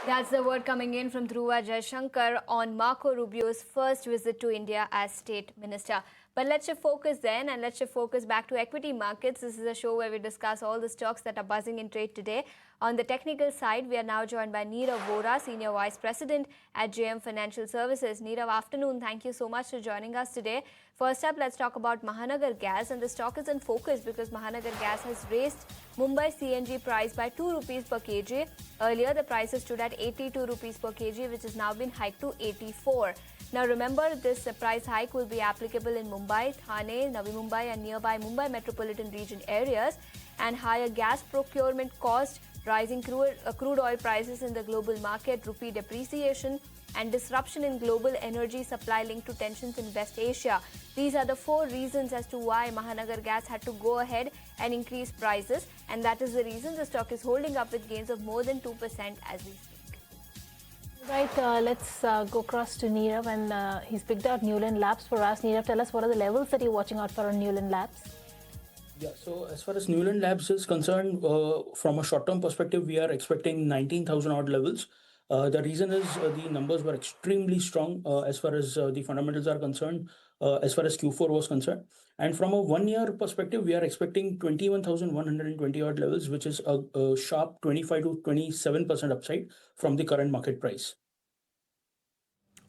That's the word coming in from Dhruva Jaishankar on Marco Rubio's first visit to India as state minister. But let's shift focus then and let's shift focus back to equity markets. This is a show where we discuss all the stocks that are buzzing in trade today. On the technical side, we are now joined by Nirav Vora, Senior Vice President at JM Financial Services. Nirav, afternoon. Thank you so much for joining us today. First up, let's talk about Mahanagar Gas, and the stock is in focus because Mahanagar Gas has raised Mumbai CNG price by 2 rupees per kg. Earlier, the prices stood at 82 rupees per kg, which has now been hiked to 84. Now remember, this price hike will be applicable in Mumbai, Thane, Navi Mumbai and nearby Mumbai metropolitan region areas, and higher gas procurement cost, rising crude oil prices in the global market, rupee depreciation and disruption in global energy supply linked to tensions in West Asia. These are the four reasons as to why Mahanagar Gas had to go ahead and increase prices, and that is the reason the stock is holding up with gains of more than 2% as we speak. Right, let's go across to Nirav, and he's picked out Newland Labs for us. Nirav, tell us what are the levels that you're watching out for on Newland Labs? Yeah, so as far as Newland Labs is concerned, from a short-term perspective, we are expecting 19,000 odd levels. The reason is the numbers were extremely strong as far as the fundamentals are concerned, as far as Q4 was concerned. And from a one-year perspective, we are expecting 21,120 odd levels, which is a sharp 25 to 27% upside from the current market price.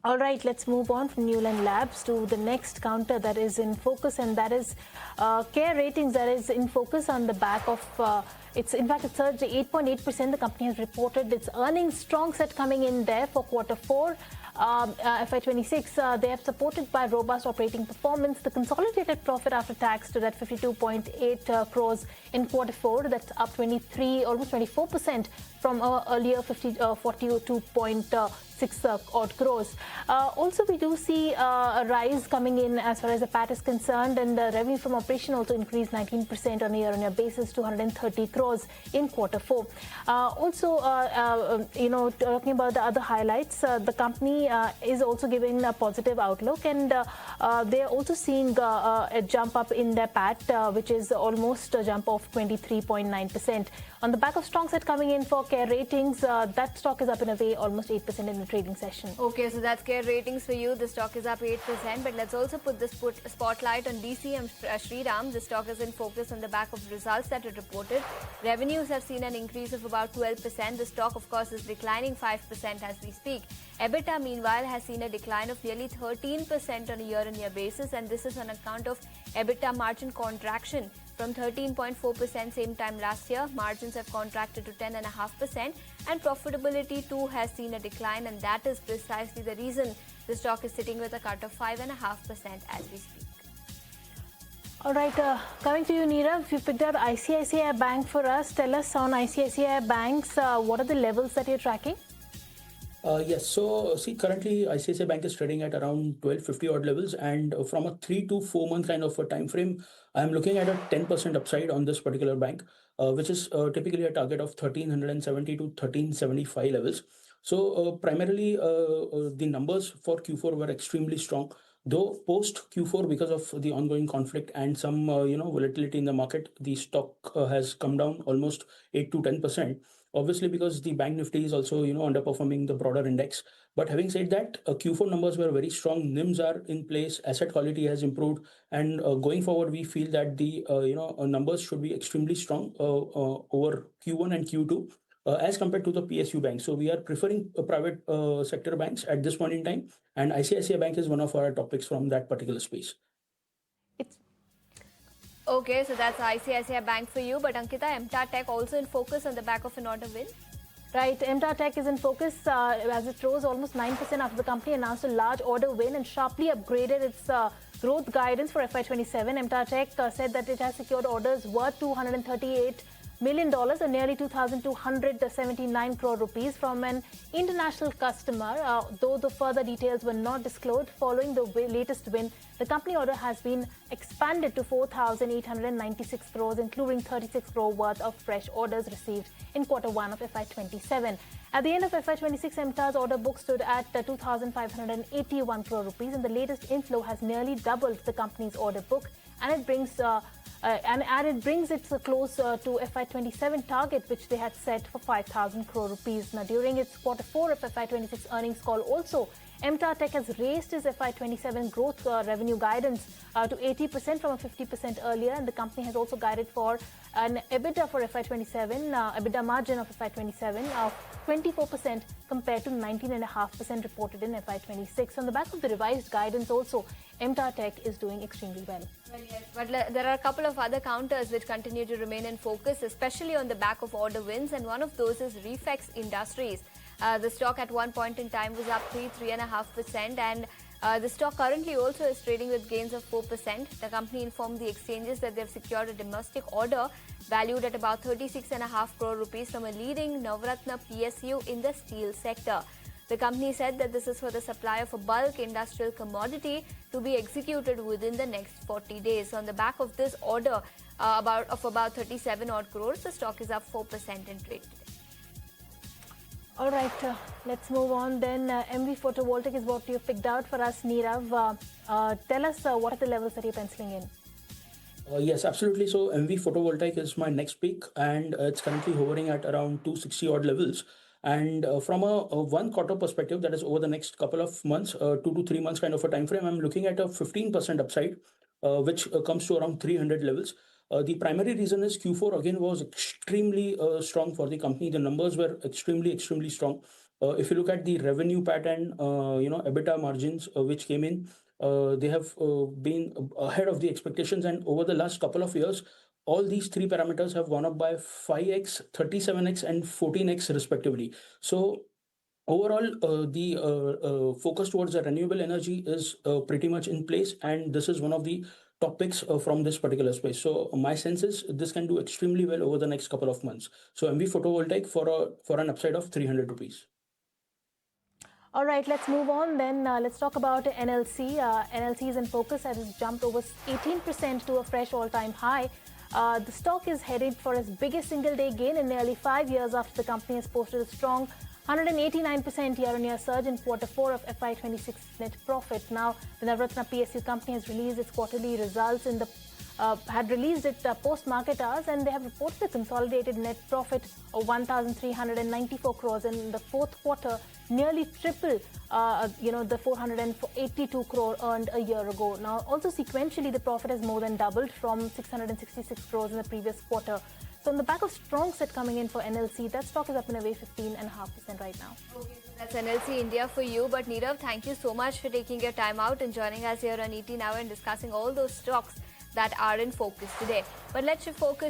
All right, let's move on from Newland Labs to the next counter that is in focus, and that is Care Ratings, that is in focus on the back of it's surged 8.8%. The company has reported its earnings, strong set coming in there for quarter 4. FY26, they have supported by robust operating performance. The consolidated profit after tax stood at 52.8 crores in quarter 4. That's up almost 24% from earlier 42.6 odd crores. Also, we do see a rise coming in as far as the PAT is concerned, and the revenue from operation also increased 19% on a year-on-year basis to 130 crores in quarter 4. Talking about the other highlights, the company is also giving a positive outlook, and they are also seeing a jump up in their PAT, which is almost a jump of 23.9%. On the back of strong set coming in for Care Ratings, that stock is up in a way almost 8% in the trading session. Okay, so that's Care Ratings for you. The stock is up 8%, but let's also put the spotlight on DCM Shriram. The stock is in focus on the back of results that are reported. Revenues have seen an increase of about 12%. The stock, of course, is declining 5% as we speak. EBITDA, meanwhile, has seen a decline of nearly 13% on a year-on-year basis, and this is on account of EBITDA margin contraction. From 13.4% same time last year, margins have contracted to 10.5%, and profitability too has seen a decline, and that is precisely the reason the stock is sitting with a cut of 5.5% as we speak. All right, coming to you, Nirav, you picked out ICICI Bank for us. Tell us on ICICI Banks, what are the levels that you're tracking? Yes, so see, currently ICICI Bank is trading at around 1250 odd levels, and from a 3 to 4 month kind of a time frame, I'm looking at a 10% upside on this particular bank, which is typically a target of 1370 to 1375 levels. So primarily the numbers for Q4 were extremely strong, though post Q4, because of the ongoing conflict and some volatility in the market, the stock has come down almost 8 to 10%. Obviously, because the bank nifty is also underperforming the broader index. But having said that, Q4 numbers were very strong. NIMs are in place, asset quality has improved, and going forward, we feel that the numbers should be extremely strong over Q1 and Q2 as compared to the PSU bank. So we are preferring private sector banks at this point in time, and ICICI Bank is one of our topics from that particular space. Okay, so that's ICICI Bank for you. But Ankita, MTAR Tech also in focus on the back of an order win? Right, MTAR Tech is in focus as it rose almost 9% after the company announced a large order win and sharply upgraded its growth guidance for FY27. MTAR Tech said that it has secured orders worth $238 million or nearly 2,279 crore rupees from an international customer, though the further details were not disclosed. Following the latest win, the company order has been expanded to 4,896 crores, including 36 crore worth of fresh orders received in quarter 1 of FY27. At the end of FY26, MTAR's order book stood at 2,581 crore rupees, and the latest inflow has nearly doubled the company's order book, and it brings and it brings it close to FY27 target, which they had set for 5,000 crore rupees. Now, during its Q4 of FY26 earnings call also, MTAR Tech has raised its FY27 growth revenue guidance to 80% from a 50% earlier, and the company has also guided for an EBITDA for FY27, EBITDA margin of FY27 of 24% compared to 19.5% reported in FY26. On the back of the revised guidance also, MTAR Tech is doing extremely well. Well, yes, but there are a couple of other counters which continue to remain in focus, especially on the back of order wins, and one of those is Refex Industries. The stock at one point in time was up 3.5%, and the stock currently also is trading with gains of 4%. The company informed the exchanges that they have secured a domestic order valued at about 36.5 crore rupees from a leading Navratna PSU in the steel sector. The company said that this is for the supply of a bulk industrial commodity to be executed within the next 40 days. On the back of this order of about 37 odd crores, the stock is up 4% in trade today. All right, let's move on then. MV Photovoltaic is what you've picked out for us, Nirav. Tell us what are the levels that you're penciling in? Yes, absolutely. So MV Photovoltaic is my next pick, and it's currently hovering at around 260 odd levels. And from a 1 quarter perspective, that is over the next couple of months, 2 to 3 months kind of a time frame, I'm looking at a 15% upside, which comes to around 300 levels. The primary reason is Q4 again was extremely strong for the company. The numbers were extremely strong. If you look at the revenue pattern, EBITDA margins which came in, they have been ahead of the expectations, and over the last couple of years, all these three parameters have gone up by 5x, 37x, and 14x respectively. So overall, the focus towards the renewable energy is pretty much in place, and this is one of the topics from this particular space. So my sense is this can do extremely well over the next couple of months. So MV Photovoltaic for an upside of 300 rupees. All right, let's move on then. Let's talk about NLC. NLC is in focus as it's jumped over 18% to a fresh all-time high. The stock is headed for its biggest single-day gain in nearly 5 years after the company has posted a strong 189% year-on-year surge in Q4 of FY26 net profit. Now, the Navratna PSU company has released its quarterly results had released it post-market hours, and they have reported a consolidated net profit of 1,394 crores in the fourth quarter, nearly triple, the 482 crore earned a year ago. Now, also sequentially, the profit has more than doubled from 666 crores in the previous quarter. So on the back of strong set coming in for NLC, that stock is up in a way 15.5% right now. Okay, so that's NLC India for you. But Nirav, thank you so much for taking your time out and joining us here on ET Now and discussing all those stocks that are in focus today. But let's shift focus